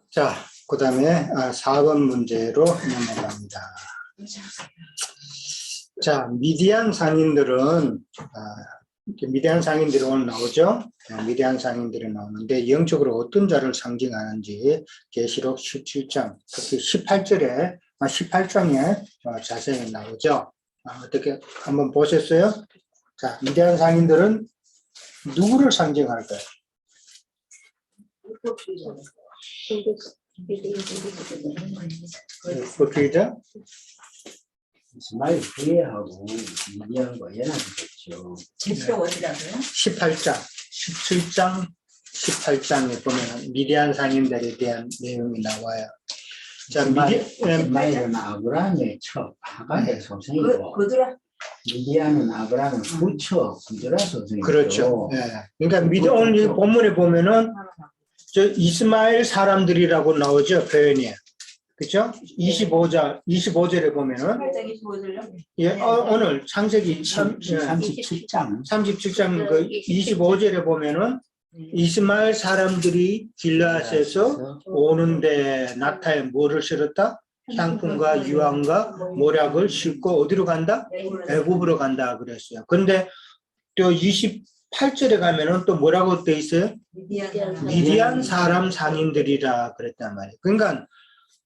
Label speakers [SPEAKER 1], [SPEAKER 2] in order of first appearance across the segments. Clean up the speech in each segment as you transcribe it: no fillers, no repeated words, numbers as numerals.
[SPEAKER 1] 자, 그 다음에 4번 문제로 넘어갑니다. 자, 미디안 상인들은 미디안 상인들이 오늘 나오죠? 미디안 상인들이 나오는데 영적으로 어떤 자를 상징하는지 계시록 17장, 특히 18장에 자세히 나오죠? 어떻게 한번 보셨어요? 자, 미디안 상인들은 누구를 상징할까요? 불필자?
[SPEAKER 2] 이스마엘 후예하고 미디안과 연합이 됐죠.
[SPEAKER 3] 제시가 어디라고요?
[SPEAKER 1] 17장, 18장에 보면 미디안 상인들에 대한 내용이 나와요. 자,
[SPEAKER 2] 이스마엘은 아브라함의 첫 하갈의 소생이고 미디안은 아브라함의 후처 구드라 소생이죠.
[SPEAKER 1] 그렇죠. 네. 그러니까 오늘 본문에 보면은 저 이스마엘 사람들이라고 나오죠, 표현이. 그렇죠? 25절에 보면은 예, 오늘 창세기 37장 그 25절에 보면은 이스마엘 사람들이 길르앗에서 오는데 낙타에 뭐를 실었다? 향품과 유황과 모략을 싣고 어디로 간다? 애굽으로 간다 그랬어요. 근데 또 28절에 가면은 또 뭐라고 돼 있어요? 미디안 사람 상인들이라 그랬단 말이에요. 그러니까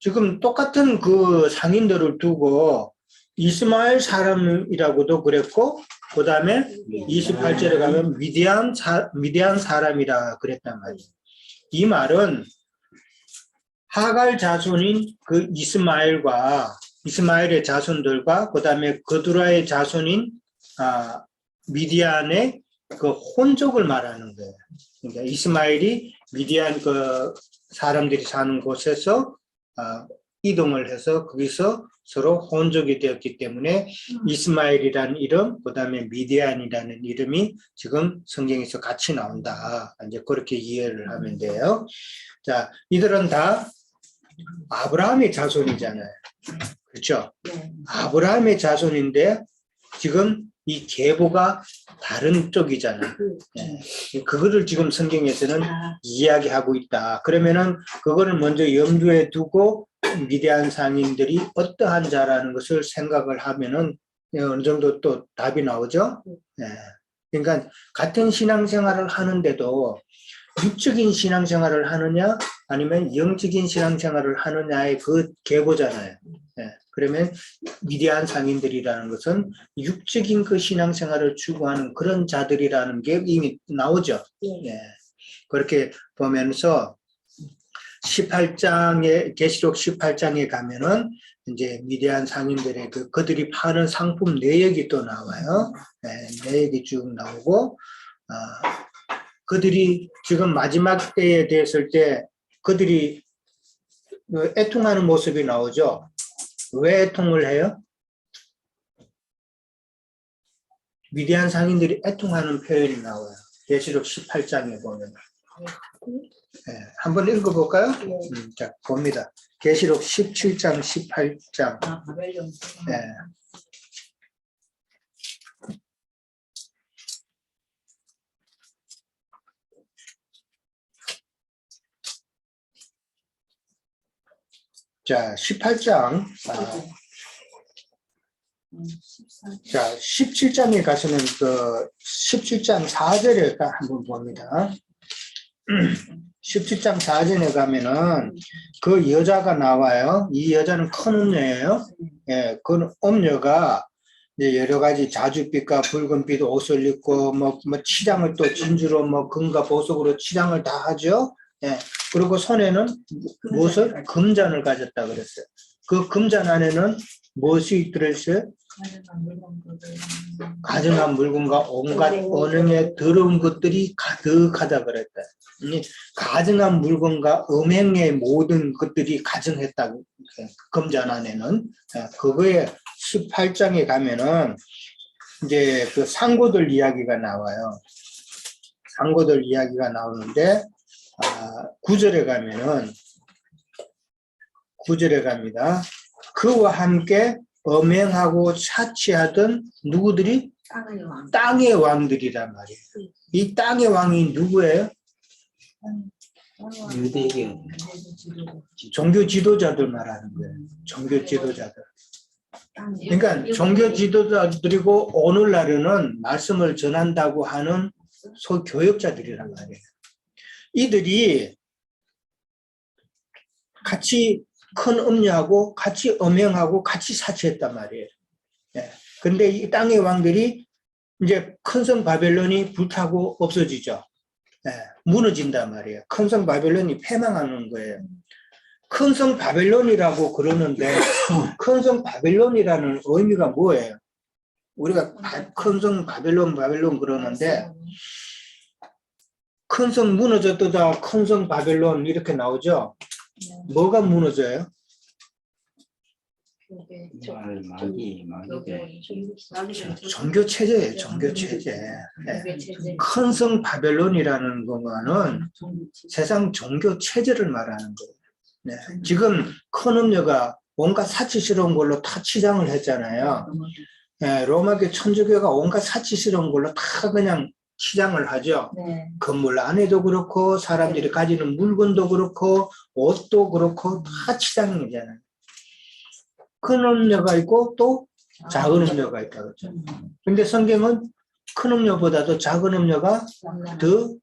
[SPEAKER 1] 지금 똑같은 그 상인들을 두고 이스마엘 사람이라고도 그랬고 그 다음에 28절에 가면 미디안 사람이라 그랬단 말이에요. 이 말은 하갈 자손인 그 이스마엘의 자손들과 그 다음에 그두라의 자손인 미디안의 그 혼족을 말하는 거예요. 그러니까 이스마엘이 미디안 그 사람들이 사는 곳에서 이동을 해서 거기서 서로 혼족이 되었기 때문에 이스마엘이라는 이름, 그 다음에 미디안이라는 이름이 지금 성경에서 같이 나온다. 이제 그렇게 이해를 하면 돼요. 자, 이들은 다 아브라함의 자손이잖아요. 그렇죠? 아브라함의 자손인데 지금 이 계보가 다른 쪽이잖아요. 네. 그거를 지금 성경에서는 이야기하고 있다. 그러면은 그거를 먼저 염두에 두고 미디안 상인들이 어떠한 자라는 것을 생각을 하면은 어느 정도 또 답이 나오죠. 네. 그러니까 같은 신앙생활을 하는데도 육적인 신앙생활을 하느냐 아니면 영적인 신앙생활을 하느냐의 그 계보잖아요. 네. 그러면 미디안 상인들이라는 것은 육적인 그 신앙생활을 추구하는 그런 자들이라는 게 이미 나오죠. 네. 그렇게 보면서 18장에 계시록 18장에 가면은 이제 미디안 상인들의 그들이 파는 상품 내역이 또 나와요. 네. 내역이 쭉 나오고 그들이 지금 마지막 때에 됐을 때 그들이 애통하는 모습이 나오죠. 왜 애통을 해요? 미디안 상인들이 애통하는 표현이 나와요. 계시록 18장에 보면. 네, 한번 읽어볼까요? 자, 봅니다. 계시록 17장, 18장. 네. 자, 18장. 자, 17장에 가서는 그 17장 4절에 한번 봅니다. 17장 4절에 가면은 그 여자가 나와요. 이 여자는 큰 음녀예요. 예, 그 음녀가 이제 여러 가지 자줏빛과 붉은빛 옷을 입고 뭐 치장을 또 진주로 뭐 금과 보석으로 치장을 다 하죠. 예. 그리고 손에는 무엇을? 금잔을 가졌다 그랬어요. 그 금잔 안에는 무엇이 들어있어요? 가증한 물건과 온갖 언행에 더러운 것들이 가득하다 그랬다. 가증한 물건과 음행의 모든 것들이 가증했다. 금잔 안에는. 그거에 18장에 가면은 이제 그 상고들 이야기가 나와요. 상고들 이야기가 나오는데 9절에 가면은 9절에 갑니다. 그와 함께 엄행하고 사치하던 누구들이? 땅의 왕들이란 말이에요. 이 땅의 왕이 누구예요?
[SPEAKER 2] 유대교.
[SPEAKER 1] 종교 지도자들 말하는 거예요. 종교 지도자들. 그러니까 종교 지도자들이고 오늘날에는 말씀을 전한다고 하는 소교역자들이란 말이에요. 이들이 같이 큰 음녀하고 같이 음행하고 같이 사치했단 말이에요. 근데 이 땅의 왕들이 이제 큰 성 바벨론이 불타고 없어지죠. 무너진단 말이에요. 큰 성 바벨론이 패망하는 거예요. 큰 성 바벨론이라고 그러는데 큰 성 바벨론이라는 의미가 뭐예요? 우리가 큰 성 바벨론 그러는데 큰 성 무너졌다 큰 성 바벨론 이렇게 나오죠. 뭐가 무너져요? 종교 체제예요. 종교 체제. 큰 성 바벨론이라는 것은 세상 종교 체제를 말하는 거예요. 네. 지금 큰 음녀가 온갖 사치스러운 걸로 다 치장을 했잖아요. 네, 로마교 천주교가 온갖 사치스러운 걸로 다 그냥 치장을 하죠.
[SPEAKER 3] 네.
[SPEAKER 1] 건물 안에도 그렇고 사람들이 가지는 물건도 그렇고 옷도 그렇고 다 치장이잖아요. 큰 음녀가 있고 또 작은 음녀가 있다 그렇죠. 근데 성경은 큰 음녀보다도 작은 음녀가 더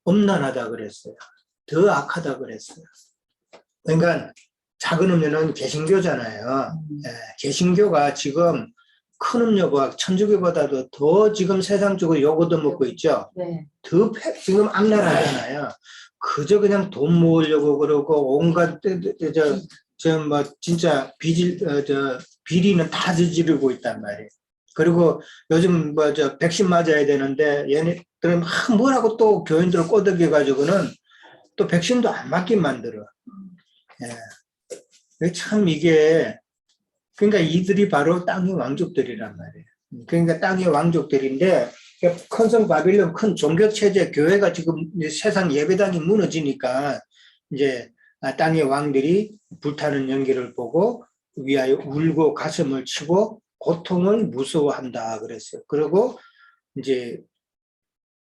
[SPEAKER 1] 음란하다 그랬어요. 더 악하다 그랬어요. 그러니까 작은 음녀는 개신교잖아요. 개신교가 지금 큰 음녀가 천주교보다도 더 지금 세상적으로 요거도 먹고 있죠.
[SPEAKER 3] 네.
[SPEAKER 1] 더 지금 악랄하잖아요. 그저 그냥 돈 모으려고 그러고 온갖 뭐 진짜 비리는 다 저지르고 있단 말이에요. 그리고 요즘 뭐 백신 맞아야 되는데 얘네들은 막 뭐라고 또 교인들을 꼬드겨 가지고는 또 백신도 안 맞게 만들어. 참 이게 그러니까 이들이 바로 땅의 왕족들이란 말이에요. 그러니까 땅의 왕족들인데 큰 성 바빌론 큰 종교 체제 교회가 지금 세상 예배당이 무너지니까 이제 땅의 왕들이 불타는 연기를 보고 위하여 울고 가슴을 치고 고통을 무서워한다 그랬어요. 그리고 이제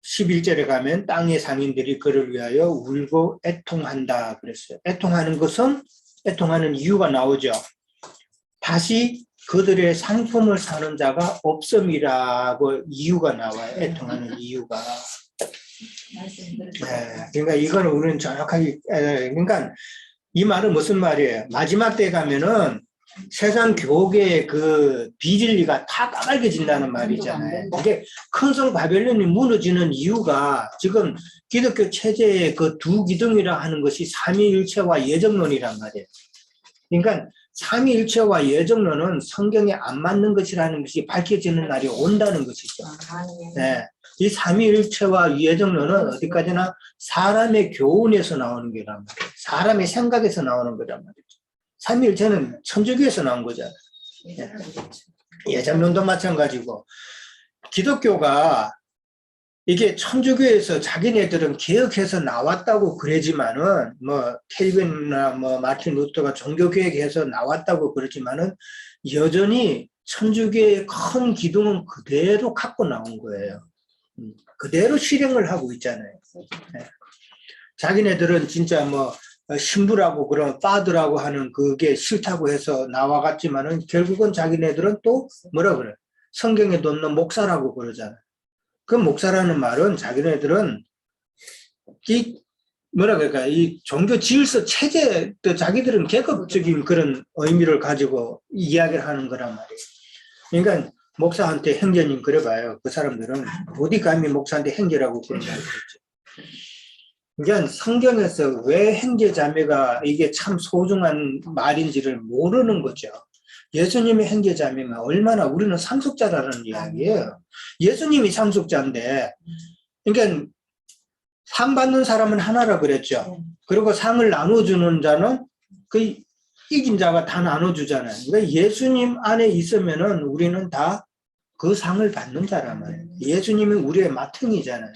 [SPEAKER 1] 11절에 가면 땅의 상인들이 그를 위하여 울고 애통한다 그랬어요. 애통하는 이유가 나오죠. 다시 그들의 상품을 사는 자가 없음이라고 이유가 나와요. 애통하는 이유가. 그러니까 이거는 우리는 정확하게 그러니까 이 말은 무슨 말이에요? 마지막 때 가면은 세상 교계의 그 비진리가 다 까발려진다는 말이잖아요. 그게 큰 성 바벨론이 무너지는 이유가 지금 기독교 체제의 그 두 기둥이라 하는 것이 삼위일체와 예정론이란 말이에요. 그러니까 삼위일체와 예정론은 성경에 안 맞는 것이라는 것이 밝혀지는 날이 온다는 것이죠. 네. 이 삼위일체와 예정론은 어디까지나 사람의 교훈에서 나오는 거란 말이에요. 사람의 생각에서 나오는 거란 말이죠. 삼위일체는 천주교에서 나온 거잖아요. 네. 예정론도 마찬가지고 기독교가 이게 천주교에서 자기네들은 개혁해서 나왔다고 그러지만은 뭐 켈빈이나 뭐 마틴 루터가 종교개혁해서 나왔다고 그러지만은 여전히 천주교의 큰 기둥은 그대로 갖고 나온 거예요. 그대로 실행을 하고 있잖아요. 네. 자기네들은 진짜 뭐 신부라고 그런 파드라고 하는 그게 싫다고 해서 나와갔지만은 결국은 자기네들은 또 뭐라 그래? 성경에도 없는 목사라고 그러잖아요. 그 목사라는 말은 자기네들은 이 뭐라 그럴까 이 종교 질서 체제 또 자기들은 계급적인 그런 의미를 가지고 이야기를 하는 거란 말이에요. 그러니까 목사한테 형제님 그래봐요. 그 사람들은 어디 감히 목사한테 형제라고 그런 말을 했죠. 그러니까 성경에서 왜 형제자매가 이게 참 소중한 말인지를 모르는 거죠. 예수님의 형제자매면 얼마나 우리는 상속자라는 이야기예요. 예수님이 상속자인데, 그러니까 상 받는 사람은 하나라 그랬죠. 그리고 상을 나눠주는 자는 그 이긴 자가 다 나눠주잖아요. 그러니까 예수님 안에 있으면은 우리는 다 그 상을 받는 자란 말이에요. 예수님이 우리의 맏형이잖아요.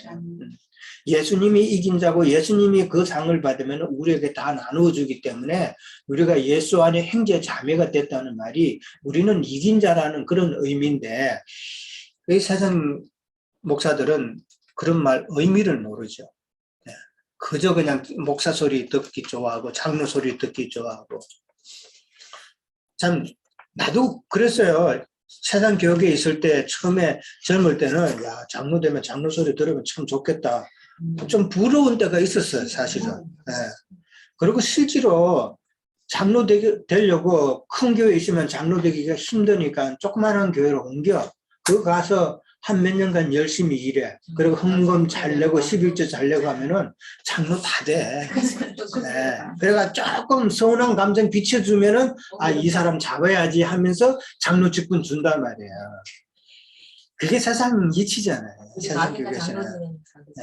[SPEAKER 1] 예수님이 이긴 자고 예수님이 그 상을 받으면 우리에게 다 나누어주기 때문에 우리가 예수 안에 형제 자매가 됐다는 말이 우리는 이긴 자라는 그런 의미인데 이 세상 목사들은 그런 말 의미를 모르죠. 그 그저 그냥 목사 소리 듣기 좋아하고 장로 소리 듣기 좋아하고. 참 나도 그랬어요. 세상 교육에 있을 때 처음에 젊을 때는 야 장로 되면 장로 소리 들으면 참 좋겠다. 좀 부러운 때가 있었어요, 사실은. 예. 그리고 실제로 장로 되려고 큰 교회에 있으면 장로 되기가 힘드니까 조그마한 교회로 옮겨. 그 가서 한 몇 년간 열심히 일해. 그리고 헌금 잘 내고 11조 잘 내고 하면은 장로 다 돼. 네. 그래가 조금 서운한 감정 비춰주면은 아, 이 사람 잡아야지 하면서 장로 직분 준단 말이에요. 그게 세상 이치잖아요. 세상 교회에서는. 네.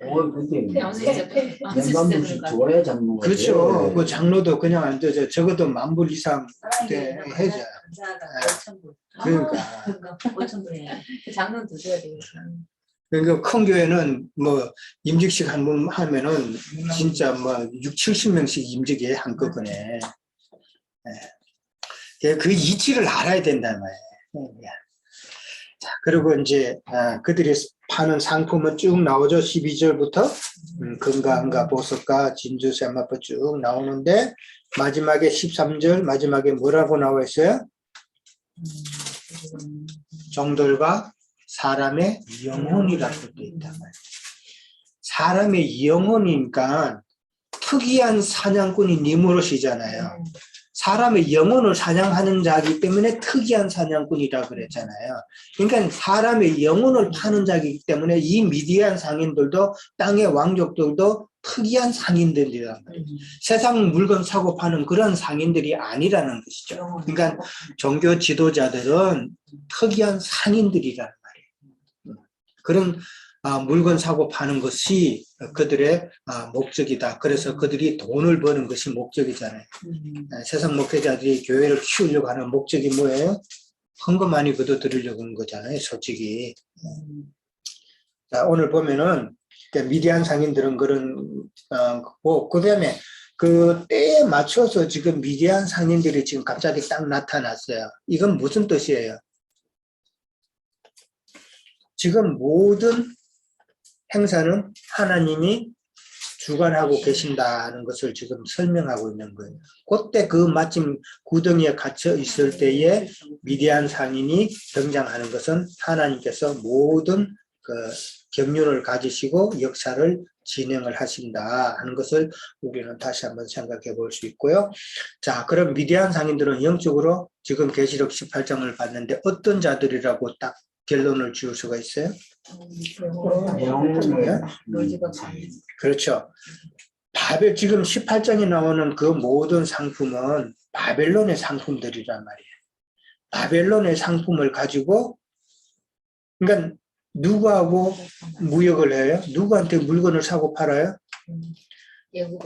[SPEAKER 2] 근데 연감부시 줘야 장로가
[SPEAKER 1] 그렇죠.
[SPEAKER 2] 돼요.
[SPEAKER 1] 그 장로도 그냥 안 되죠. 적어도 만불 이상 돼 해줘요. 그러니까.
[SPEAKER 3] 장로는 드셔야 되겠어.
[SPEAKER 1] 그러니까 큰 교회는 뭐 임직식 한 번 하면은 진짜 뭐 6, 70명씩 임직해 한꺼번에. 예. 그 이치를 알아야 된단 말이에요. 예. 자, 그리고 이제 그들이 파는 상품은 쭉 나오죠. 12절부터 금가은가 보석가 진주 세마포 쭉 나오는데 마지막에 13절 마지막에 뭐라고 나와 있어요? 종들과 사람의 영혼이라고 돼 있단 말이에요. 사람의 영혼이니까 특이한 사냥꾼이 니무롯이잖아요. 사람의 영혼을 사냥하는 자이기 때문에 특이한 사냥꾼이라 그랬잖아요. 그러니까 사람의 영혼을 파는 자이기 때문에 이 미디안 상인들도 땅의 왕족들도 특이한 상인들이란 말이에요. 세상 물건 사고 파는 그런 상인들이 아니라는 것이죠. 그러니까 종교 지도자들은 특이한 상인들이라는 말이에요. 그런 물건 사고 파는 것이 그들의 목적이다. 그래서 그들이 돈을 버는 것이 목적이잖아요. 세상 목회자들이 교회를 키우려고 하는 목적이 뭐예요? 헌금 많이 걷어들이려고 하는 거잖아요, 솔직히. 자, 오늘 보면은 미디안 상인들은 그런 그 다음에 그 때에 맞춰서 지금 미디안 상인들이 지금 갑자기 딱 나타났어요. 이건 무슨 뜻이에요? 지금 모든 행사는 하나님이 주관하고 계신다는 것을 지금 설명하고 있는 거예요. 그때 그 마침 구덩이에 갇혀 있을 때에 미디안 상인이 등장하는 것은 하나님께서 모든 그 경륜을 가지시고 역사를 진행을 하신다 하는 것을 우리는 다시 한번 생각해 볼 수 있고요. 자, 그럼 미디안 상인들은 영적으로 지금 계시록 18장을 봤는데 어떤 자들이라고 딱 결론을 지을 수가 있어요? 그렇죠. 지금 18장에 나오는 그 모든 상품은 바벨론의 상품들이란 말이에요. 바벨론의 상품을 가지고, 그러니까 누구하고 무역을 해요? 누구한테 물건을 사고 팔아요?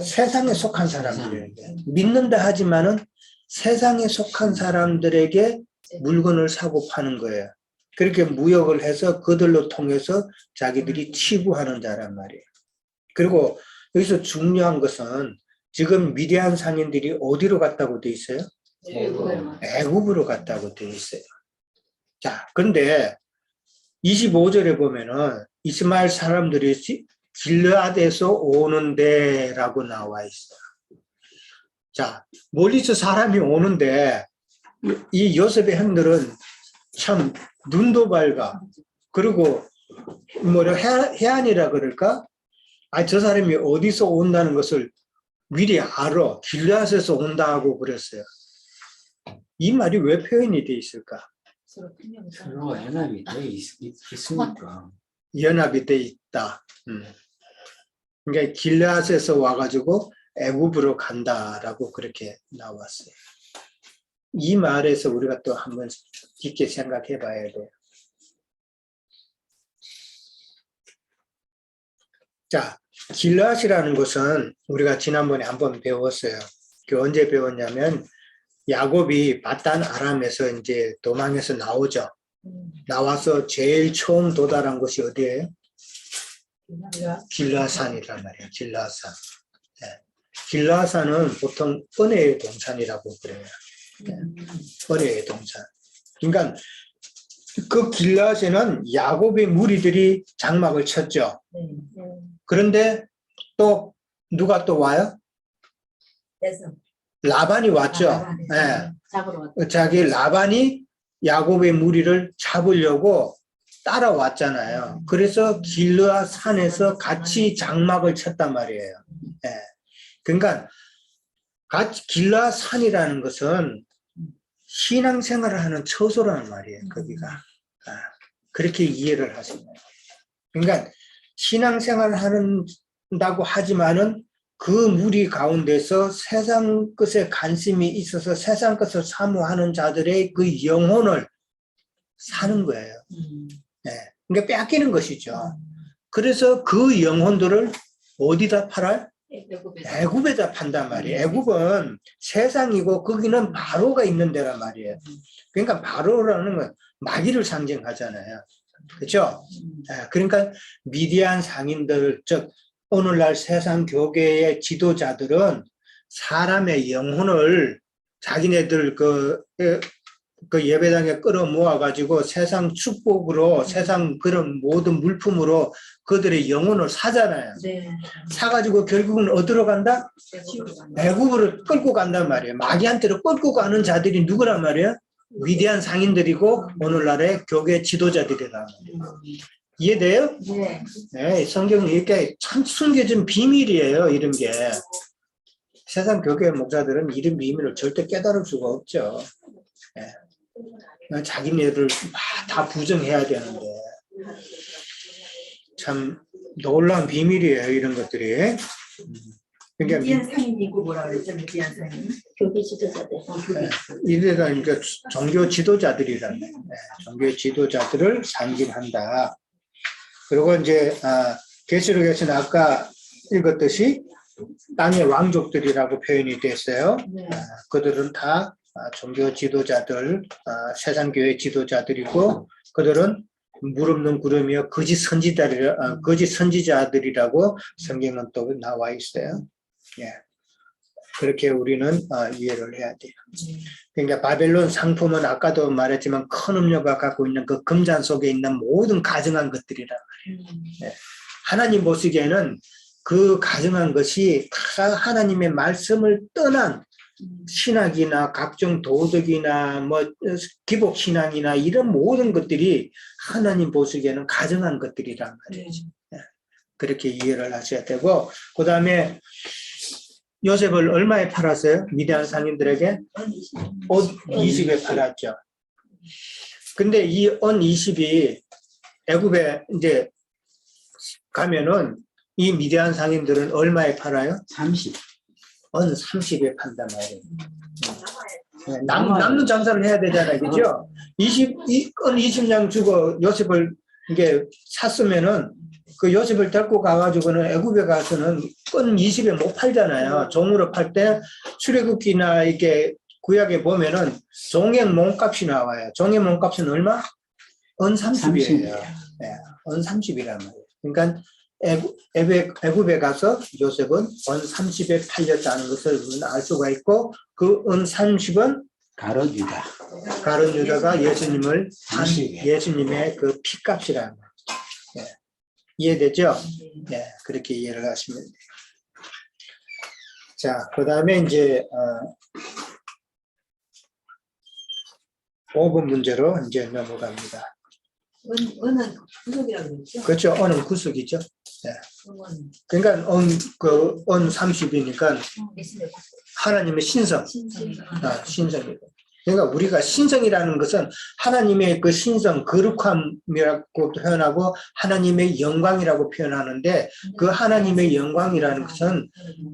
[SPEAKER 1] 세상에 속한 사람들에게. 믿는다 하지만은 세상에 속한 사람들에게 물건을 사고 파는 거예요. 그렇게 무역을 해서 그들로 통해서 자기들이 치부하는 자란 말이에요. 그리고 여기서 중요한 것은 지금 미디안 상인들이 어디로 갔다고 돼 있어요? 애굽으로 갔다고 돼 있어요. 자, 근데 25절에 보면은 이스마엘 사람들이 길르앗에서 오는데 라고 나와 있어요. 자, 멀리서 사람이 오는데 이 요셉의 형들은 참 눈도 밝아. 그리고 뭐라 해안이라 그럴까? 저 사람이 어디서 온다는 것을 미리 알아. 길르앗에서 온다고 그랬어요. 이 말이 왜 표현이 돼 있을까?
[SPEAKER 2] 서로 연합이 돼 있으니까.
[SPEAKER 1] 연합이 돼 있다. 그러니까 길르앗에서 와가지고 애굽으로 간다라고 그렇게 나왔어요. 이 말에서 우리가 또 한번 깊게 생각해 봐야 돼요. 자, 길르앗이라는 것은 우리가 지난번에 한번 배웠어요. 그 언제 배웠냐면 야곱이 바단 아람에서 이제 도망해서 나오죠. 나와서 제일 처음 도달한 곳이 어디예요? 길르앗산이란 말이에요. 길르앗산. 네. 길르앗산은 보통 은혜의 동산이라고 그래요. 네. 은혜의 동산. 그러니까 그 길르앗에는 야곱의 무리들이 장막을 쳤죠. 그런데 또 누가 또 와요?
[SPEAKER 3] 됐어.
[SPEAKER 1] 라반이 왔죠. 예.
[SPEAKER 3] 잡으러 왔.
[SPEAKER 1] 자기 라반이 야곱의 무리를 잡으려고 따라왔잖아요. 그래서 길르앗 산에서 같이 장막을 쳤단 말이에요. 예. 그러니까 길르앗 산이라는 것은 신앙생활을 하는 처소라는 말이에요. 거기가. 그렇게 이해를 하시면 돼요. 그러니까 신앙생활을 한다고 하지만은 그 무리 가운데서 세상 것에 관심이 있어서 세상 것을 사모하는 자들의 그 영혼을 사는 거예요. 네. 그러니까 빼앗기는 것이죠. 그래서 그 영혼들을 어디다 팔아요? 애굽에다 판단 말이에요. 애굽은 세상이고 거기는 바로가 있는 데란 말이에요. 그러니까 바로라는 건 마귀를 상징하잖아요. 그렇죠? 그러니까 미디안 상인들, 즉 오늘날 세상 교계의 지도자들은 사람의 영혼을 자기네들 그 예배당에 끌어모아 가지고 세상 축복으로 세상 그런 모든 물품으로 그들의 영혼을 사잖아요.
[SPEAKER 3] 네.
[SPEAKER 1] 사가지고 결국은 어디로 간다? 애굽으로 끌고 간단 말이에요. 마귀한테로 끌고 가는 자들이 누구란 말이에요? 위대한 상인들이고 오늘날의 교계 지도자들이란 말이에요. 이해돼요?
[SPEAKER 3] 네.
[SPEAKER 1] 네, 성경은 이렇게 참 숨겨진 비밀이에요. 이런 게. 세상 교계 목사들은 이런 비밀을 절대 깨달을 수가 없죠. 네. 자기네들 다 부정해야 되는데 참 놀라운 비밀이에요. 이런 것들이. 그러니까
[SPEAKER 4] 미디안 상인이고 뭐라 그랬죠? 미디안 상인.
[SPEAKER 3] 교계 지도자들.
[SPEAKER 1] 이래가 그러니까 종교 지도자들이라는 네, 종교 지도자들을 상징한다. 그리고 이제 계시록에서는 아까 읽었듯이 땅의 왕족들이라고 표현이 됐어요.
[SPEAKER 3] 네.
[SPEAKER 1] 그들은 다 종교 지도자들, 세상 교회 지도자들이고 그들은 물 없는 구름이여 거짓 선지자들이라고 성경은 또 나와 있어요. 예. 그렇게 우리는 이해를 해야 돼요. 그러니까 바벨론 상품은 아까도 말했지만 큰 음료가 갖고 있는 그 금잔 속에 있는 모든 가증한 것들이란 말이에요. 예. 하나님 보시기에는 그 가증한 것이 다 하나님의 말씀을 떠난 신학이나 각종 도덕이나 뭐 기복 신앙이나 이런 모든 것들이 하나님 보시기에는 가증한 것들이란 말이죠. 예. 그렇게 이해를 하셔야 되고 그 다음에 요셉을 얼마에 팔았어요? 미디안 상인들에게? 옷 20에 팔았죠. 근데 이 옷 20이 애굽에 이제 가면은 이 미디안 상인들은 얼마에 팔아요?
[SPEAKER 2] 30.
[SPEAKER 1] 옷 30에 판단 말이에요. 남는 장사를 해야 되잖아요. 그죠? 20냥 주고 요셉을 이게 샀으면은 그 요셉을 데리고 가가지고는 애굽에 가서는 건 20에 못 팔잖아요. 종으로 팔 때 출애굽기나 이렇게 구약에 보면은 종의 몸값이 나와요. 종의 몸값은 얼마? 은 30이에요. 네, 은 30이란 말이에요. 그러니까 애굽에 가서 요셉은 은 30에 팔렸다는 것을 우리는 알 수가 있고 그 은 30은
[SPEAKER 2] 가롯 유다.
[SPEAKER 1] 가룟 유다가 예수님을 산
[SPEAKER 2] 30이에요.
[SPEAKER 1] 예수님의 그 피값이라는 거죠. 네. 이해되죠? 네, 그렇게 이해를 하시면 돼요. 자, 그 다음에 이제 5번 문제로 이제 넘어갑니다.
[SPEAKER 3] 은은 구속이라고 그랬죠?
[SPEAKER 1] 그렇죠. 은은 구속이죠. 네.
[SPEAKER 3] 은은
[SPEAKER 1] 그러니까 은 30이니까 하나님의 신성, 신성이고. 그러니까 우리가 신성이라는 것은 하나님의 그 신성, 거룩함이라고 표현하고 하나님의 영광이라고 표현하는데 그 하나님의 영광이라는 것은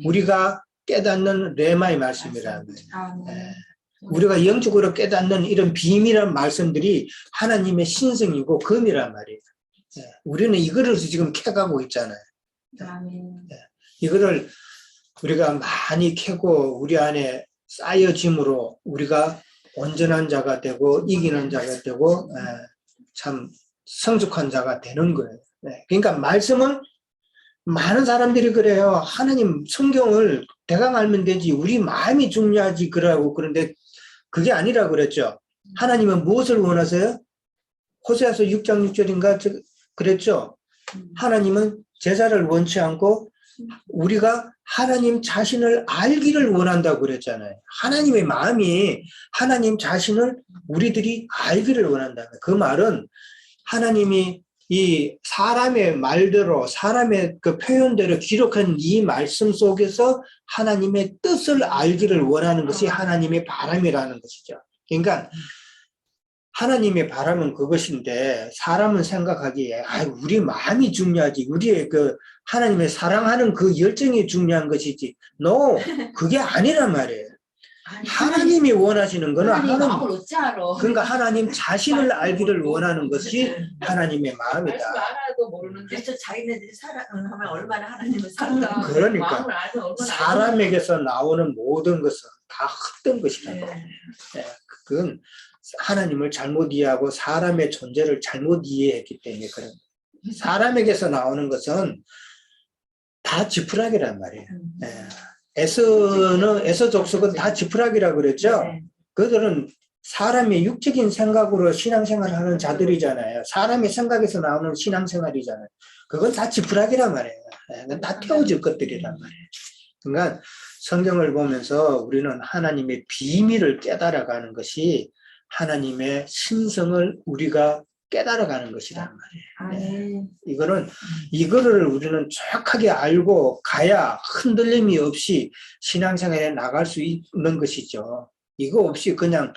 [SPEAKER 1] 우리가 깨닫는 레마의 말씀이라는 거예요. 네. 우리가 영적으로 깨닫는 이런 비밀한 말씀들이 하나님의 신성이고 검이란 말이에요. 네. 우리는 이거를 지금 캐가고 있잖아요. 네. 이거를 우리가 많이 캐고 우리 안에 쌓여짐으로 우리가 온전한 자가 되고 이기는 자가 되고 참 성숙한 자가 되는 거예요. 그러니까 말씀은 많은 사람들이 그래요. 하나님 성경을 대강 알면 되지 우리 마음이 중요하지 그러고 그런데 그게 아니라 그랬죠. 하나님은 무엇을 원하세요? 호세아서 6장 6절인가 그랬죠. 하나님은 제사를 원치 않고 우리가 하나님 자신을 알기를 원한다고 그랬잖아요. 하나님의 마음이 하나님 자신을 우리들이 알기를 원한다. 그 말은 하나님이 이 사람의 말대로 사람의 그 표현대로 기록한 이 말씀 속에서 하나님의 뜻을 알기를 원하는 것이 하나님의 바람이라는 것이죠. 그러니까 하나님의 바람은 그것인데 사람은 생각하기에 우리 마음이 중요하지, 우리의 그 하나님의 사랑하는 그 열정이 중요한 것이지. No, 그게 아니란 말이에요. 하나님이 원하시는 거는
[SPEAKER 3] 하나님 마음을 어찌 알아?
[SPEAKER 1] 그러니까 하나님 자신을 알기를 원하는 것이 하나님의 마음이다.
[SPEAKER 3] 말씀 알아도 모르는데
[SPEAKER 4] 그래서 자기네들이 사랑하면 얼마나 하나님을 사랑하는
[SPEAKER 1] 그러니까
[SPEAKER 3] 마음을 알면 얼마나
[SPEAKER 1] 사람에게서 나오는 모든 것은 다 헛된 것이라고.
[SPEAKER 4] 네.
[SPEAKER 1] 그건 하나님을 잘못 이해하고 사람의 존재를 잘못 이해했기 때문에 그런 거예요. 사람에게서 나오는 것은 다 지푸라기란 말이에요. 에서 족속은 다 지푸라기라고 그랬죠.
[SPEAKER 4] 네.
[SPEAKER 1] 그들은 사람의 육적인 생각으로 신앙생활을 하는 자들이잖아요. 사람의 생각에서 나오는 신앙생활이잖아요. 그건 다 지푸라기란 말이에요. 그건 다 태워질 것들이란 말이에요. 그러니까 성경을 보면서 우리는 하나님의 비밀을 깨달아가는 것이 하나님의 신성을 우리가 깨달아가는 것이란 말이에요. 이거를 우리는 정확하게 알고 가야 흔들림이 없이 신앙생활에 나갈 수 있는 것이죠. 이거 없이 그냥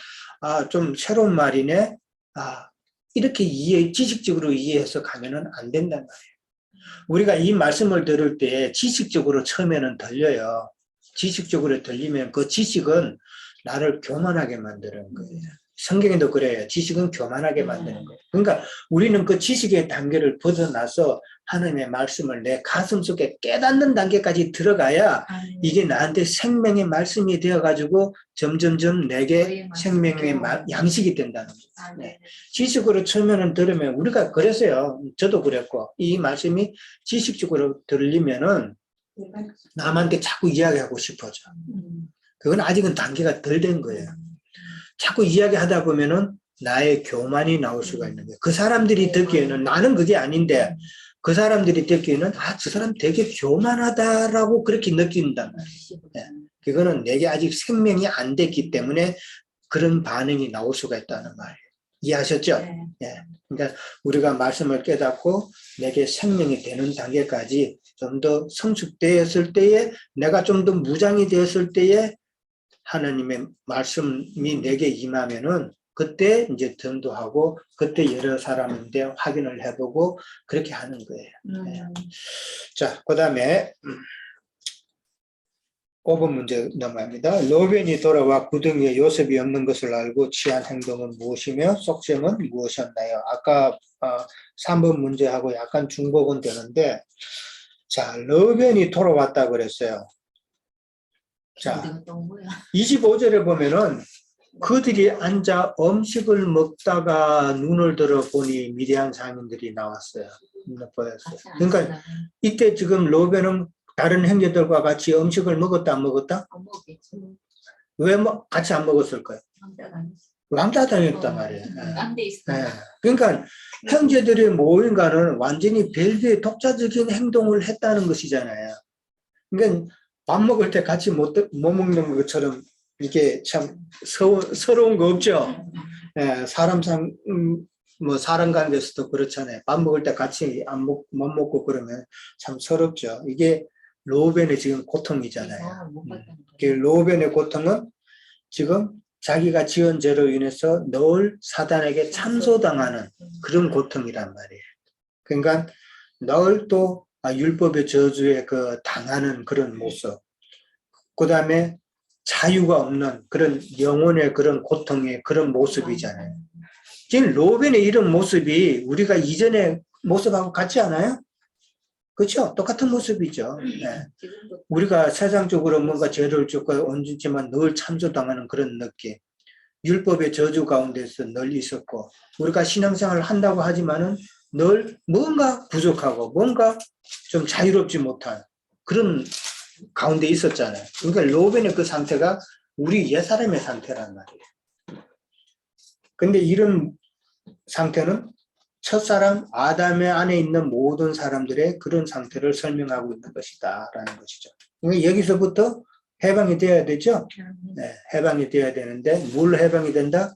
[SPEAKER 1] 좀 새로운 말이네, 이렇게 지식적으로 이해해서 가면은 안 된단 말이에요. 우리가 이 말씀을 들을 때 지식적으로 처음에는 들려요. 지식적으로 들리면 그 지식은 나를 교만하게 만드는 거예요. 성경에도 그래요. 지식은 교만하게 만드는 거예요. 그러니까 우리는 그 지식의 단계를 벗어나서 하나님의 말씀을 내 가슴 속에 깨닫는 단계까지 들어가야 이게 나한테 생명의 말씀이 되어가지고 점점점 내게 생명의 양식이 된다는 거예요. 네. 지식으로 처음에는 들으면 우리가 그랬어요. 저도 그랬고 이 말씀이 지식적으로 들리면은 남한테 자꾸 이야기하고 싶어져. 그건 아직은 단계가 덜 된 거예요. 자꾸 이야기하다 보면은 나의 교만이 나올 수가 있는 거예요. 그 사람들이 듣기에는 나는 그게 아닌데 그 사람들이 듣기에는 저 사람 되게 교만하다라고 그렇게 느낀단 말이에요. 네. 그거는 내게 아직 생명이 안 됐기 때문에 그런 반응이 나올 수가 있다는 말이에요. 이해하셨죠? 네. 그러니까 우리가 말씀을 깨닫고 내게 생명이 되는 단계까지 좀 더 성숙되었을 때에 내가 좀 더 무장이 되었을 때에 하나님의 말씀이 내게 임하면은 그때 이제 전도하고 그때 여러 사람인데 확인을 해보고 그렇게 하는 거예요. 네. 자, 그 다음에 5번 문제 넘어갑니다. 로벤이 돌아와 구덩이에 요셉이 없는 것을 알고 취한 행동은 무엇이며 속셈은 무엇이었나요? 아까 3번 문제하고 약간 중복은 되는데, 자, 로벤이 돌아왔다 그랬어요. 자, 25절에 보면은 그들이 앉아 음식을 먹다가 눈을 들어 보니 미디안 상인들이 나왔어요. 보였어요. 그러니까 이때 지금 로벤은 다른 형제들과 같이 음식을 먹었다 안 먹었다?
[SPEAKER 3] 안 먹겠지.
[SPEAKER 1] 왜 같이 안 먹었을까요? 왕따 당했단 말이에요.
[SPEAKER 3] 딴데 있어.
[SPEAKER 1] 네. 그러니까 형제들이 모인가는 완전히 별개의 독자적인 행동을 했다는 것이잖아요. 그러니까 밥 먹을 때 같이 못 먹는 것처럼 이게 참 서러운 거 없죠? 예, 사람 관계에서도 그렇잖아요. 밥 먹을 때 같이 못 먹고 그러면 참 서럽죠. 이게 로벤의 지금 고통이잖아요. 로벤의 고통은 지금 자기가 지은 죄로 인해서 늘 사단에게 참소당하는 그런 고통이란 말이에요. 그러니까 늘 또 율법의 저주에 당하는 그런 모습. 그 다음에 자유가 없는 그런 영혼의 그런 고통의 그런 모습이잖아요. 지금 로벤의 이런 모습이 우리가 이전의 모습하고 같지 않아요? 그렇죠? 똑같은 모습이죠. 네. 우리가 세상적으로 뭔가 죄를 짓고 얹지만 늘 참소당하는 그런 느낌. 율법의 저주 가운데서 늘 있었고 우리가 신앙생활을 한다고 하지만은 늘 뭔가 부족하고 뭔가 좀 자유롭지 못한 그런 가운데 있었잖아요. 그러니까 로벤의 그 상태가 우리 옛사람의 상태란 말이에요. 근데 이런 상태는 첫사람 아담의 안에 있는 모든 사람들의 그런 상태를 설명하고 있는 것이다라는 것이죠. 그러니까 여기서부터 해방이 되어야 되죠. 네, 해방이 되어야 되는데 뭘 해방이 된다?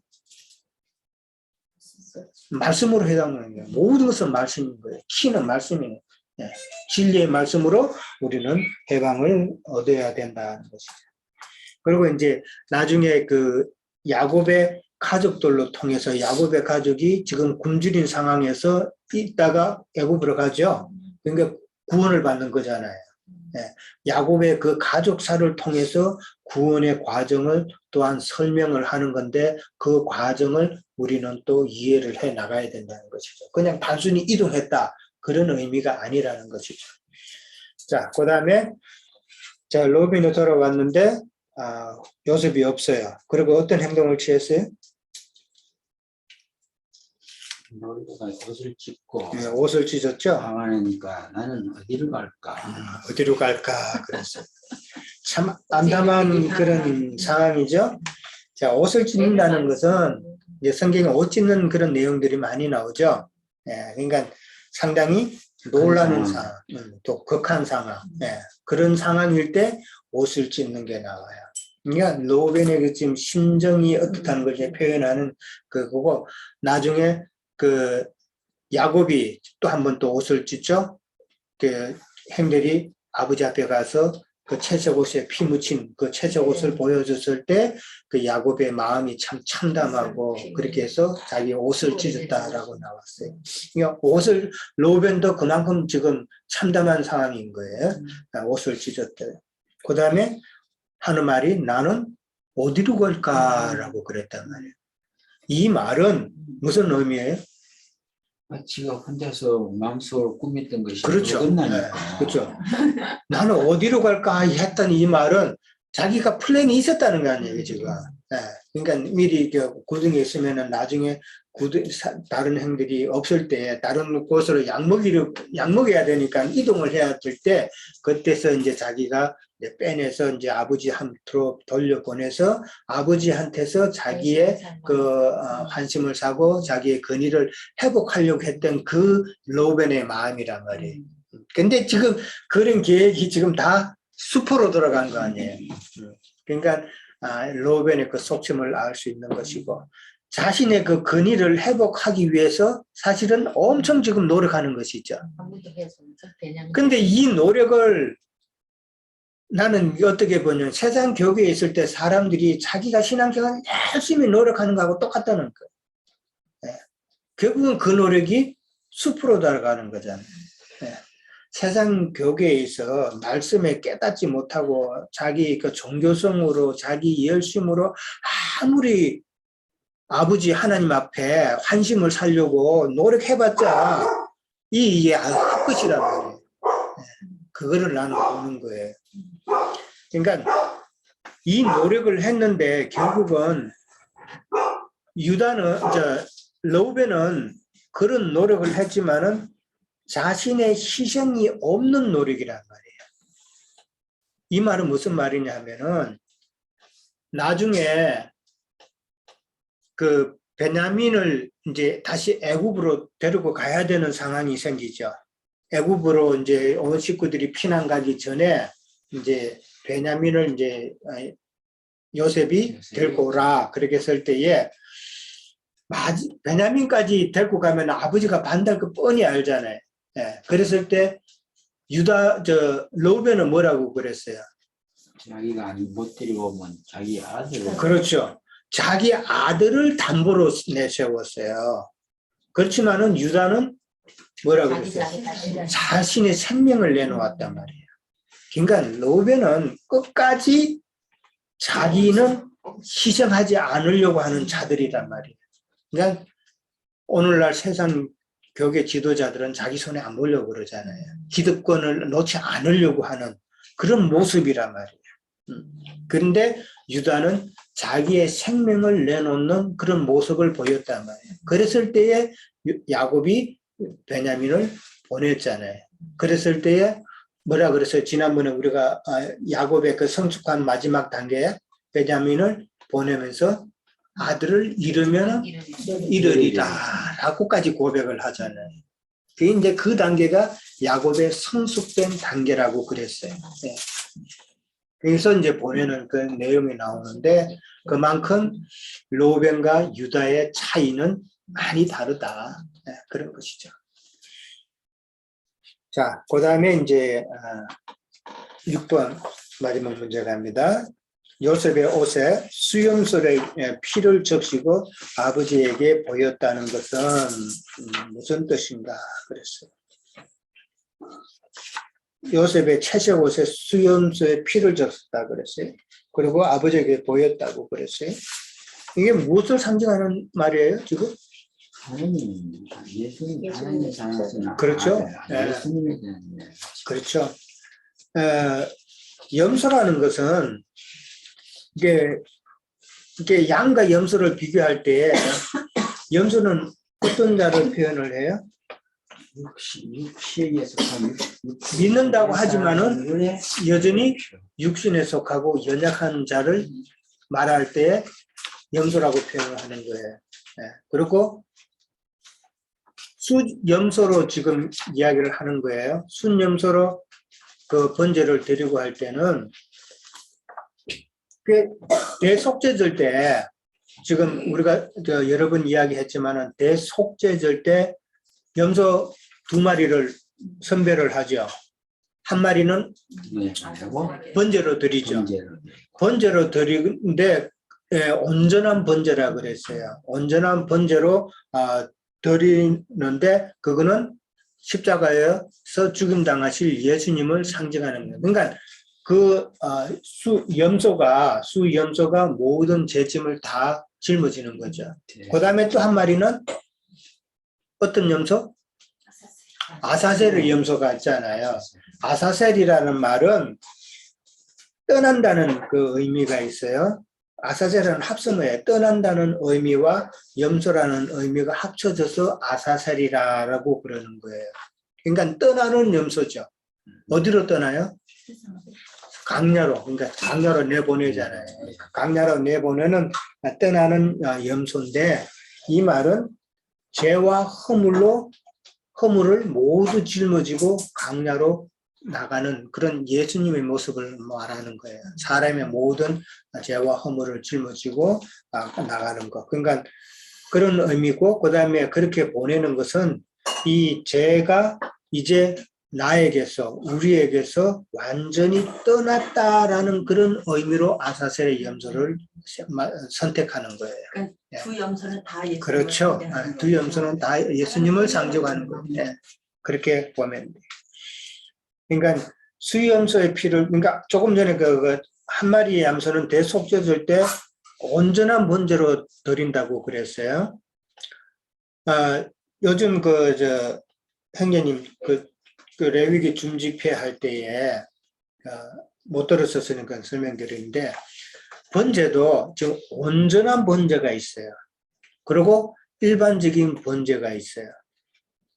[SPEAKER 1] 말씀으로 해당하는 거예요. 모든 것은 말씀인 거예요. 키는 말씀이에요. 네, 진리의 말씀으로 우리는 해방을 얻어야 된다는 것이죠. 그리고 이제 나중에 그 야곱의 가족들로 통해서 야곱의 가족이 지금 굶주린 상황에서 있다가 애굽으로 가죠. 그러니까 구원을 받는 거잖아요. 네, 야곱의 그 가족사를 통해서 구원의 과정을 또한 설명을 하는 건데 그 과정을 우리는 또 이해를 해 나가야 된다는 것이죠. 그냥 단순히 이동했다 그런 의미가 아니라는 것이죠. 자, 그 다음에 자 로빈이 돌아왔는데 요셉이 없어요. 그리고 어떤 행동을 취했어요?
[SPEAKER 2] 놀이가 옷을 찢고
[SPEAKER 1] 네, 옷을 찢었죠.
[SPEAKER 2] 방안이니까 나는 어디로 갈까?
[SPEAKER 1] 어디로 갈까 그랬어요. 참 암담한 그런 상황이죠. 자, 옷을 찢는다는 것은 이제 성경에 옷 찢는 그런 내용들이 많이 나오죠. 예, 그러니까 상당히 놀라는 상황, 또 극한 상황, 예, 그런 상황일 때 옷을 찢는 게 나와요. 그러니까 로벤의 그 지금 심정이 어떻다는 걸 이제 표현하는 그거고 나중에 그 야곱이 또 한 번 또 옷을 찢죠. 그 형들이 아버지 앞에 가서 그 채색 옷에 피 묻힌 그 채색 옷을 보여줬을 때 그 야곱의 마음이 참 참담하고 그렇게 해서 자기 옷을 찢었다라고 나왔어요. 그러니까 옷을 로벤도 그만큼 지금 참담한 상황인 거예요. 옷을 찢었대요. 그 다음에 하는 말이 나는 어디로 갈까라고 그랬단 말이에요. 이 말은 무슨 의미예요?
[SPEAKER 2] 지가 혼자서 마음속으로 꾸몄던 것이
[SPEAKER 1] 그렇죠.
[SPEAKER 2] 어긋나니까.
[SPEAKER 1] 네, 그렇죠. 나는 어디로 갈까 했던 이 말은 자기가 플랜이 있었다는 거 아니에요, 지금. 네, 그러니까 미리 구덩이에 있으면은 나중에 다른 형들이 없을 때 다른 곳으로 약 먹여야 되니까 이동을 해야 될 때 그때서 이제 자기가 이제 빼내서 이제 아버지한테로 돌려보내서 아버지한테서 자기의 그 환심을 사고 자기의 권위를 회복하려고 했던 그 로벤의 마음이란 말이에요. 근데 지금 그런 계획이 지금 다 수포로 들어간 거 아니에요. 그러니까 로벤의 그 속셈을 알 수 있는 것이고 자신의 그 권위를 회복하기 위해서 사실은 엄청 지금 노력하는 것이죠. 근데 이 노력을 나는 어떻게 보냐면 세상 교회에 있을 때 사람들이 자기가 신앙생활 열심히 노력하는 거하고 똑같다는 거예요. 네. 결국은 그 노력이 숲으로 달아가는 거잖아요. 네. 세상 교계에서 말씀에 깨닫지 못하고 자기 그 종교성으로 자기 열심으로 아무리 아버지 하나님 앞에 환심을 살려고 노력해봤자 이게 헛것이란 말이에요. 그거를 나는 보는 거예요. 그러니까 이 노력을 했는데 결국은 러브는 그런 노력을 했지만은 자신의 희생이 없는 노력이란 말이에요. 이 말은 무슨 말이냐 하면은 나중에 그 베냐민을 이제 다시 애굽으로 데리고 가야 되는 상황이 생기죠. 애굽으로 이제 온 식구들이 피난 가기 전에 이제 베냐민을 이제 요셉이 데리고 오라 그렇게 했을 때에 베냐민까지 데리고 가면 아버지가 반대할 거 뻔히 알잖아요. 예, 그랬을 때 로벤은 뭐라고 그랬어요?
[SPEAKER 2] 자기가 못 데리고 오면 자기 아들을.
[SPEAKER 1] 그렇죠. 자기 아들을 담보로 내세웠어요. 그렇지만은 유다는 뭐라고 그랬어요? 자신의 생명을 내놓았단 말이에요. 그러니까 로벤은 끝까지 자기는 희생하지 않으려고 하는 자들이란 말이에요. 그러니까 오늘날 세상 교계 지도자들은 자기 손에 안 보려고 그러잖아요. 기득권을 놓지 않으려고 하는 그런 모습이란 말이에요. 그런데 유다는 자기의 생명을 내놓는 그런 모습을 보였단 말이에요. 그랬을 때에 야곱이 베냐민을 보냈잖아요. 그랬을 때에 뭐라 그랬어요? 지난번에 우리가 야곱의 그 성숙한 마지막 단계에 베냐민을 보내면서 아들을 잃으면 이르리라라고까지 고백을 하잖아요. 그게 이제 그 단계가 야곱의 성숙된 단계라고 그랬어요. 네. 그래서 이제 보면은 그 내용이 나오는데 그만큼 로벤과 유다의 차이는 많이 다르다. 네, 그런 것이죠. 자, 그 다음에 이제 6번 마지막 문제 갑니다. 요셉의 옷에 수염솔에 피를 적시고 아버지에게 보였다는 것은 무슨 뜻인가 그랬어요. 요셉의 채색 옷에 수염소에 피를 적셨다 그랬어요. 그리고 아버지에게 보였다고 그랬어요. 이게 무엇을 상징하는 말이에요, 지금?
[SPEAKER 2] 하나님, 예수님, 하나님 사랑하시는
[SPEAKER 1] 그렇죠.
[SPEAKER 2] 아들, 예수님에 대한
[SPEAKER 1] 그렇죠. 염소라는 것은 이게 양과 염소를 비교할 때 염소는 어떤 자를 표현을 해요?
[SPEAKER 2] 육시에 속한
[SPEAKER 1] 믿는다고 하지만은 여전히 육신에 속하고 연약한 자를 말할 때 염소라고 표현을 하는 거예요. 네. 그리고 순염소로 지금 이야기를 하는 거예요. 순염소로 그 번제를 드리고 할 때는 대속죄절 때 지금 우리가 여러 번 이야기했지만은 대속죄절 때 염소 2마리를 선별을 하죠. 한 마리는 번제로 드리죠. 번제로 드리는데 온전한 번제라 그랬어요. 온전한 번제로 드리는데 그거는 십자가에서 죽임 당하실 예수님을 상징하는 거예요. 그러니까 그 수염소가 모든 죄짐을 다 짊어지는 거죠. 그 다음에 또 한 마리는 어떤 염소? 아사셀의 염소가 있잖아요. 아사셀이라는 말은 떠난다는 그 의미가 있어요. 아사셀은 합성어예요. 떠난다는 의미와 염소라는 의미가 합쳐져서 아사셀이라고 그러는 거예요. 그러니까 떠나는 염소죠. 어디로 떠나요? 강야로. 그러니까 강야로 내보내잖아요. 강야로 내보내는 떠나는 염소인데 이 말은 죄와 허물을 모두 짊어지고 강야로 나가는 그런 예수님의 모습을 말하는 거예요. 사람의 모든 죄와 허물을 짊어지고 나가는 것. 그러니까 그런 의미고, 그 다음에 그렇게 보내는 것은 이 죄가 이제 나에게서, 우리에게서 완전히 떠났다라는 그런 의미로 아사셀의 염소를 선택하는 거예요.
[SPEAKER 4] 그러니까 두 염소는 다 예수님을
[SPEAKER 1] 그렇죠.
[SPEAKER 4] 상징하는
[SPEAKER 1] 두 염소는 다 예수님을 상징하는 거예요. 네. 그렇게 보면 돼요. 그러니까 수염소의 피를, 그러니까 조금 전에 한 마리의 염소는 대속죄될 때 온전한 번제로 드린다고 그랬어요. 요즘 형제님 그 레위기 줌집회 할 때에 못 들었었으니까 설명드리는데 번제도 지금 온전한 번제가 있어요. 그리고 일반적인 번제가 있어요.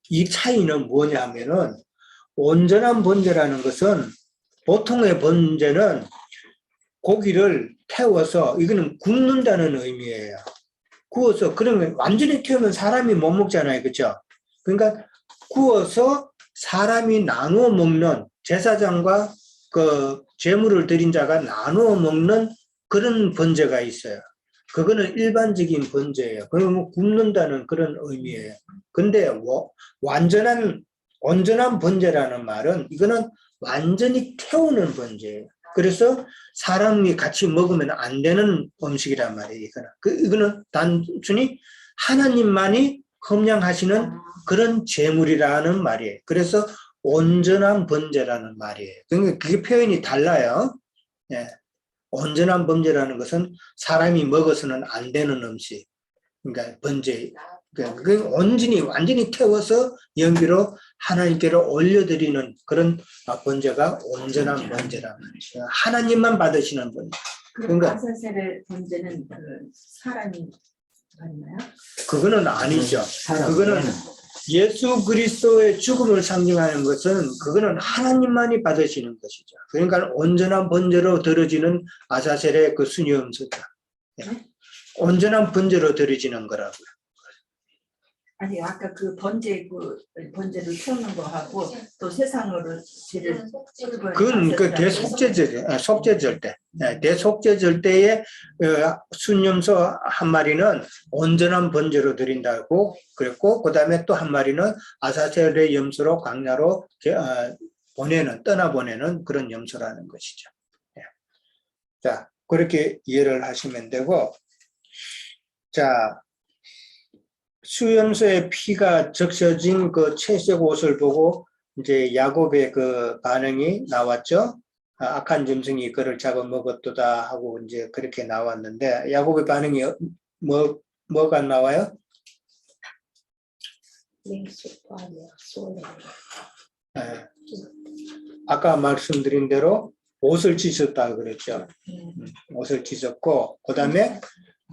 [SPEAKER 1] 이 차이는 뭐냐 하면은 온전한 번제라는 것은 보통의 번제는 고기를 태워서 이거는 굽는다는 의미예요. 구워서 그러면 완전히 태우면 사람이 못 먹잖아요. 그렇죠? 그러니까 구워서 사람이 나누어 먹는 제사장과 그 제물을 드린 자가 나누어 먹는 그런 번제가 있어요. 그거는 일반적인 번제예요. 그러면 굽는다는 그런 의미예요. 근데 온전한 번제라는 말은 이거는 완전히 태우는 번제예요. 그래서 사람이 같이 먹으면 안 되는 음식이란 말이에요. 이거는 단순히 하나님만이 흠양하시는 그런 제물이라는 말이에요. 그래서 온전한 번제라는 말이에요. 그러니까 그게 표현이 달라요. 예. 온전한 번제라는 것은 사람이 먹어서는 안 되는 음식. 그러니까 번제. 그 완전히 태워서 연기로 하나님께로 올려드리는 그런 번제가 온전한 번제란 말이죠. 하나님만 받으시는 번제.
[SPEAKER 4] 그러니까 아사셀의 번제는 그 사람이 맞나요?
[SPEAKER 1] 그거는 아니죠. 그거는 예수 그리스도의 죽음을 상징하는 것은 그거는 하나님만이 받으시는 것이죠. 그러니까 온전한 번제로 드려지는 아사셀의 그 순염소죠. 온전한 번제로 드려지는 거라고요.
[SPEAKER 4] 아니 아까 그 번제를 태우는 거하고 또 세상으로 죄를
[SPEAKER 1] 그건 그 대속죄절 때, 대속죄절 때에 순염소 한 마리는 온전한 번제로 드린다고 그랬고, 그 다음에 또 한 마리는 아사셀의 염소로 광야로 떠나보내는 그런 염소라는 것이죠. 자, 그렇게 이해를 하시면 되고, 자, 수염소의 피가 적셔진 그 채색 옷을 보고 이제 야곱의 그 반응이 나왔죠. 악한 짐승이 그를 잡아먹었도다 하고 이제 그렇게 나왔는데, 야곱의 반응이 뭐가 나와요? 아까 말씀드린 대로 옷을 찢었다 그랬죠. 옷을 찢었고, 그 다음에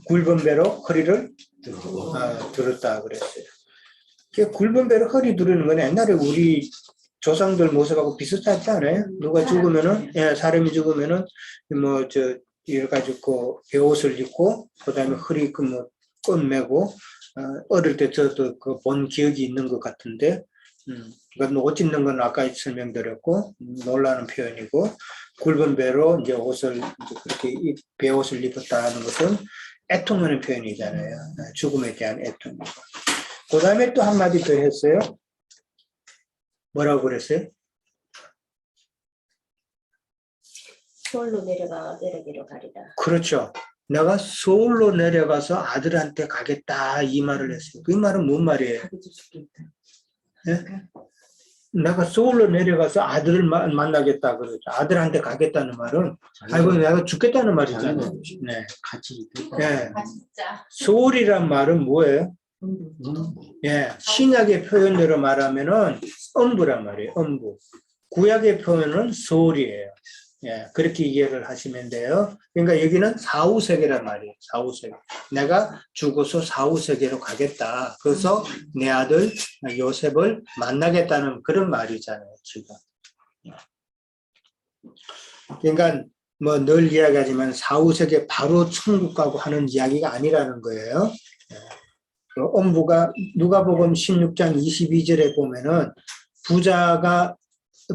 [SPEAKER 1] 굵은 배로 허리를 들었다 그랬어요. 굵은 배로 허리 두르는 건 옛날에 우리 조상들 모습하고 비슷하지 않아요? 누가 죽으면은, 사람이 죽으면은, 여러 가지 배옷을 입고, 그 다음에 허리 끈 매고, 어릴 때 저도 본 기억이 있는 것 같은데, 옷 찢는 건 아까 설명드렸고, 놀라는 표현이고, 굵은 배로 이제 옷을, 그렇게 배옷을 입었다는 것은 애통하는 표현이잖아요. 죽음에 대한 애통이고. 그 다음에 또 한마디 더 했어요. 뭐라고 그랬어요?
[SPEAKER 5] 서울로 내려기로 가리다.
[SPEAKER 1] 그렇죠. 내가 서울로 내려가서 아들한테 가겠다 이 말을 했어요. 그 말은 뭔 말이에요? 네? 내가 서울로 내려가서 아들을 만나겠다 그러죠. 아들한테 가겠다는 말은 아이고 내가 죽겠다는 말이잖아요. 네.
[SPEAKER 2] 같이
[SPEAKER 1] 네.
[SPEAKER 3] 진짜.
[SPEAKER 1] 서울이란 말은 뭐예요? 신약의 표현대로 말하면은 엄부란 말이에요. 엄부. 구약의 표현은 서울이에요. 그렇게 이해를 하시면 돼요. 그러니까 여기는 사후세계란 말이에요. 사후세계. 내가 죽어서 사후세계로 가겠다. 그래서 내 아들 요셉을 만나겠다는 그런 말이잖아요. 지금. 그러니까 늘 이야기하지만 사후세계 바로 천국 가고 하는 이야기가 아니라는 거예요. 그 엄부가 누가복음 16장 22절에 보면은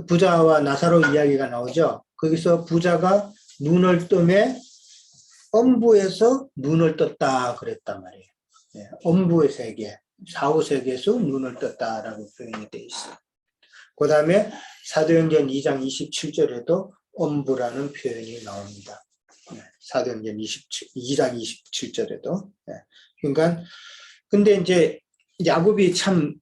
[SPEAKER 1] 부자와 나사로 이야기가 나오죠. 거기서 부자가 눈을 뜨매 엄부에서 눈을 떴다 그랬단 말이에요. 엄부의 세계, 사후세계에서 눈을 떴다라고 표현이 되어 있어요. 그 다음에 사도행전 2장 27절에도 엄부라는 표현이 나옵니다. 사도행전 2장 27절에도. 그러니까 근데 이제 야곱이 참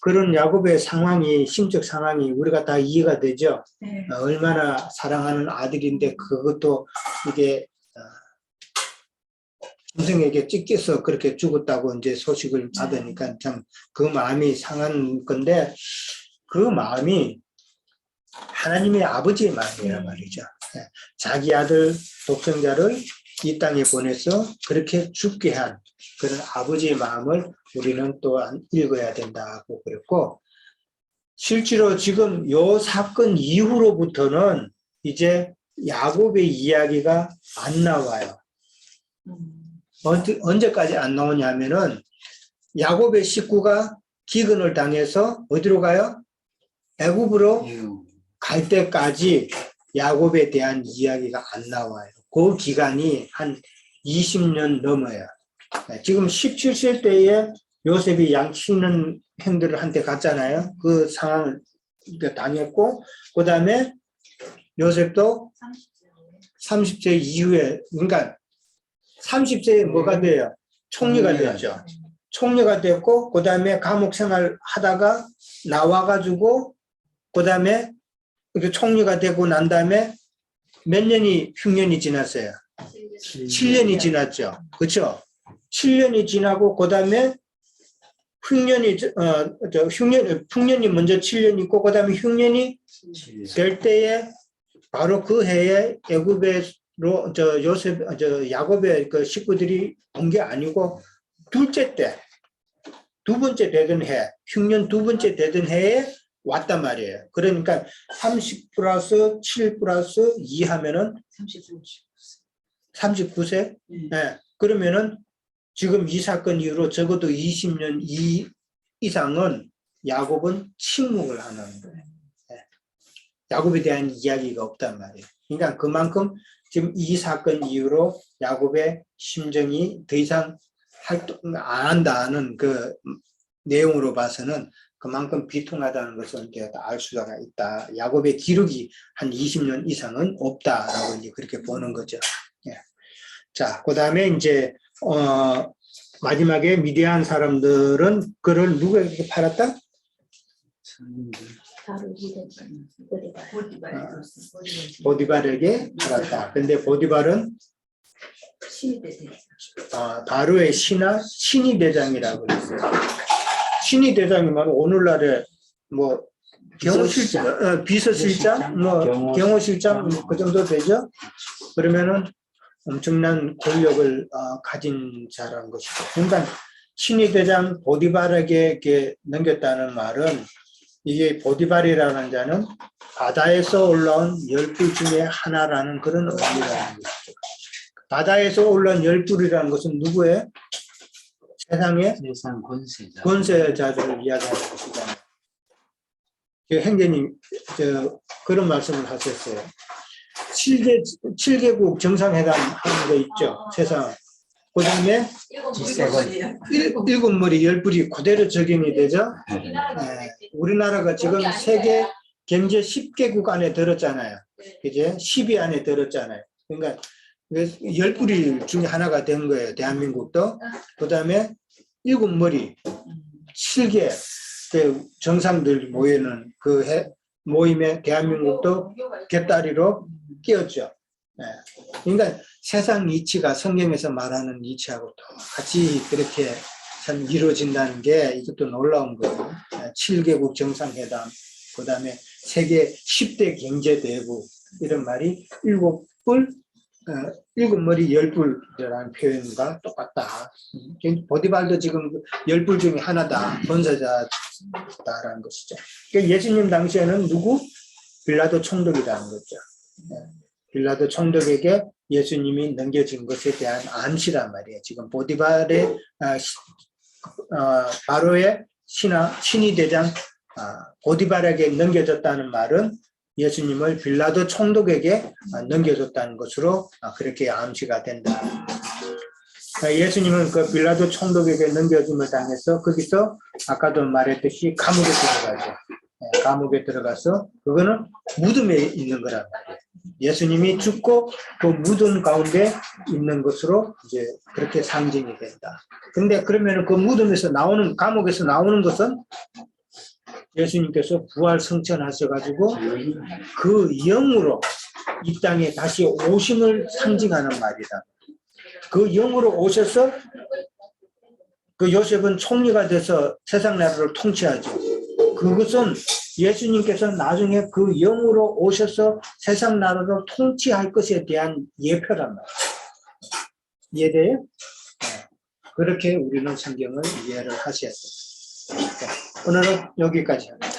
[SPEAKER 1] 그런 야곱의 상황이, 심적 상황이 우리가 다 이해가 되죠.
[SPEAKER 4] 네.
[SPEAKER 1] 얼마나 사랑하는 아들인데 그것도 이게 짐승에게 찢겨서 그렇게 죽었다고 이제 소식을 받으니까 참 그 마음이 상한 건데, 그 마음이 하나님의 아버지의 마음이란 말이죠. 자기 아들 독생자를 이 땅에 보내서 그렇게 죽게 한 그런 아버지의 마음을 우리는 또한 읽어야 된다고 그랬고, 실제로 지금 요 사건 이후로부터는 이제 야곱의 이야기가 안 나와요. 언제까지 안 나오냐면은 야곱의 식구가 기근을 당해서 어디로 가요? 애굽으로 갈 때까지 야곱에 대한 이야기가 안 나와요. 그 기간이 한 20년 넘어요. 지금 17세 때에 요셉이 양치는 행들을 한테 갔잖아요. 그 상황을 당했고, 그 다음에 요셉도 30세 이후에, 그러니까 30세에 뭐가 돼요? 총리가 됐죠. 총리가 됐고, 그 다음에 감옥 생활 하다가 나와가지고, 그 다음에 총리가 되고 난 다음에 몇 년이, 흉년이 지났어요? 7년이 지났죠. 그렇죠? 7년이 지나고, 그 다음에 풍년이 먼저 7년 있고, 그 다음에 흉년이 될 때에, 바로 그 해에 애굽으로 야곱의 그 식구들이 온 게 아니고, 둘째 때, 두 번째 되던 해, 흉년 두 번째 되던 해에 왔단 말이에요. 그러니까 30 플러스 7 플러스 2 하면은 39세? 네. 그러면은 지금 이 사건 이후로 적어도 20년 이상은 야곱은 침묵을 하는 거예요. 야곱에 대한 이야기가 없단 말이에요. 그러니까 그만큼 지금 이 사건 이후로 야곱의 심정이 더 이상 활동 안 한다는 그 내용으로 봐서는 그만큼 비통하다는 것을 이제 알 수가 있다. 야곱의 기록이 한 20년 이상은 없다라고 이제 그렇게 보는 거죠. 예. 자, 그 다음에 이제 마지막에 미디안 사람들은 그를 누구에게 팔았다?
[SPEAKER 5] 바로 이름 보디발.
[SPEAKER 1] 보디발에게 팔았다. 근데 보디발은
[SPEAKER 4] 신이 되죠.
[SPEAKER 1] 바로의 신이 대장이라고 그랬어요. 신이 대장이면 오늘날에 뭐 경호실장, 비서실장, 뭐 경호실장 그 정도 되죠. 그러면은 엄청난 권력을 가진 자라는 것이죠. 그러니까 신이 대장 보디발에게 이렇게 넘겼다는 말은 이게 보디발이라는 자는 바다에서 올라온 열불 중에 하나라는 그런 의미라는 것이죠. 바다에서 올라온 열불이라는 것은 누구의? 세상의
[SPEAKER 2] 세상 권세자.
[SPEAKER 1] 권세자들을 이야기하는 것이잖아요. 행제님 그런 말씀을 하셨어요. 7개국 정상회담 하는 거 있죠. 세상. 그 다음에 일곱 머리 열불이 그대로 적용이 되죠. 우리나라가 지금 세계 경제 10개국 안에 들었잖아요. 이제 10위 안에 들었잖아요. 그러니까 열불이 중에 하나가 된 거예요. 대한민국도. 그 다음에 일곱 머리 7개 그 정상들 모이는 그 모임에 대한민국도 곁다리로 끼었죠. 그러니까 세상 이치가 성경에서 말하는 이치하고 똑같이 그렇게 참 이루어진다는 게 이것도 놀라운 거예요. 7개국 정상회담, 그 다음에 세계 10대 경제대국 이런 말이 일곱 머리 열불이라는 표현과 똑같다. 보디발도 지금 열불 중에 하나다. 권세자다라는 것이죠. 그러니까 예수님 당시에는 누구? 빌라도 총독이라는 거죠. 빌라도 총독에게 예수님이 넘겨진 것에 대한 암시란 말이에요. 지금 보디발의 바로의 신이 대장 보디발에게 넘겨졌다는 말은 예수님을 빌라도 총독에게 넘겨줬다는 것으로 그렇게 암시가 된다. 예수님은 그 빌라도 총독에게 넘겨줌을 당해서 거기서 아까도 말했듯이 감옥에 들어가죠. 감옥에 들어가서 그거는 무덤에 있는 거란 말이에요. 예수님이 죽고 그 무덤 가운데 있는 것으로 이제 그렇게 상징이 된다. 근데 그러면 그 무덤에서 나오는 감옥에서 나오는 것은 예수님께서 부활 성천하셔가지고 그 영으로 이 땅에 다시 오심을 상징하는 말이다. 그 영으로 오셔서 그 요셉은 총리가 돼서 세상 나라를 통치하죠. 그것은 예수님께서 나중에 그 영으로 오셔서 세상 나라를 통치할 것에 대한 예표란 말이에요. 이해돼요? 그렇게 우리는 성경을 이해를 하셔야 돼요. 오늘은 여기까지 합니다.